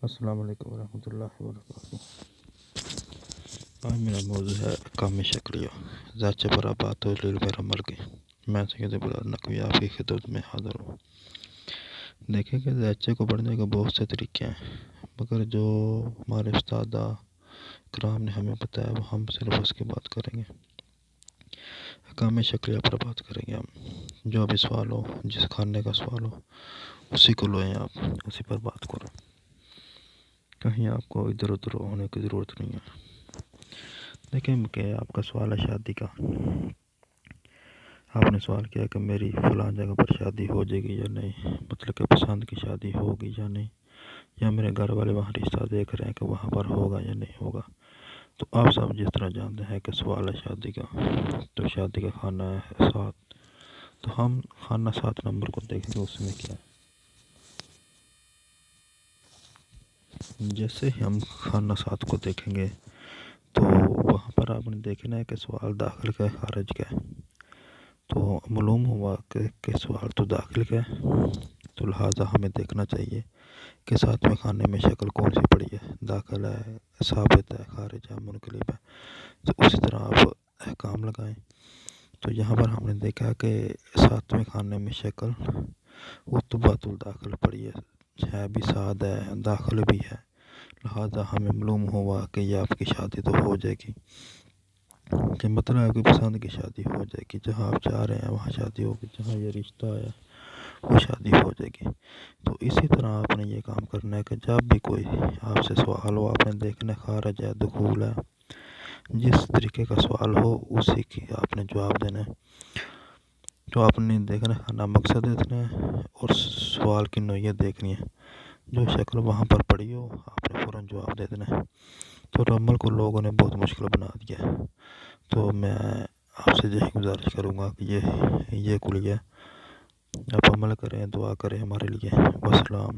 السلام علیکم ورحمۃ اللہ وبرکاتہ۔ آج میرا موضوع ہے احکام شکریہ ذات پر بات میرا عمل کی۔ میں سید بلال نقوی آپ کی خدمت میں حاضر ہوں۔ دیکھیں کہ ذات کو پڑھنے کے بہت سے طریقے ہیں، مگر جو ہمارے استاد کرام نے ہمیں بتایا وہ ہم صرف اس کی بات کریں گے۔ احکام شکریہ پر بات کریں گے ہم۔ جو بھی سوال ہو، جس کھانے کا سوال ہو اسی کو لوئیں، آپ اسی پر بات کریں، کہیں آپ کو ادھر ادھر ہونے کی ضرورت نہیں ہے۔ دیکھیں کہ آپ کا سوال ہے شادی کا۔ آپ نے سوال کیا کہ میری فلاں جگہ پر شادی ہو جائے گی یا نہیں، مطلب کہ پسند کی شادی ہوگی یا نہیں، یا میرے گھر والے وہاں رشتہ دیکھ رہے ہیں کہ وہاں پر ہوگا یا نہیں ہوگا۔ تو آپ سب جس طرح جانتے ہیں کہ سوال ہے شادی کا، تو شادی کا خانہ ہے 7، تو ہم خانہ 7 نمبر کو دیکھیں گے اس میں کیا ہے۔ جیسے ہی ہم خانہ 7 کو دیکھیں گے تو وہاں پر آپ نے دیکھنا ہے کہ سوال داخل کا ہے، خارج کا ہے۔ تو معلوم ہوا کہ سوال تو داخل کا ہے، تو لہٰذا ہمیں دیکھنا چاہیے کہ 7ویں خانے میں شکل کون سی پڑی ہے، داخل ہے، ثابت ہے، خارج ہے، منقلب ہے۔ تو اسی طرح آپ احکام لگائیں۔ تو یہاں پر ہم نے دیکھا کہ 7ویں خانے میں شکل اتبات الداخل پڑی ہے بھی ساد ہے، داخل بھی ہے، لہٰذا ہمیں معلوم ہوا کہ یہ آپ کی شادی تو ہو جائے گی، کہ مطلب آپ کی پسند کی شادی ہو جائے گی، جہاں آپ چاہ رہے ہیں وہاں شادی ہوگی، جہاں یہ رشتہ ہے وہ شادی ہو جائے گی۔ تو اسی طرح آپ نے یہ کام کرنا ہے کہ جب بھی کوئی آپ سے سوال ہو، آپ نے دیکھنا خارج ہے، دخول ہے، جس طریقے کا سوال ہو اسی کی آپ نے جواب دینا ہے۔ تو آپ نے دیکھنا ہے مقصد دیکھنا ہے اور سوال کی نوعیت دیکھنی ہے۔ جو شکل وہاں پر پڑی ہو آپ نے فوراً جواب دے دینا ہے۔ تو عمل کو لوگوں نے بہت مشکل بنا دیا ہے۔ تو میں آپ سے یہی گزارش کروں گا کہ یہ کلیہ آپ عمل کریں، دعا کریں ہمارے لیے۔ والسلام۔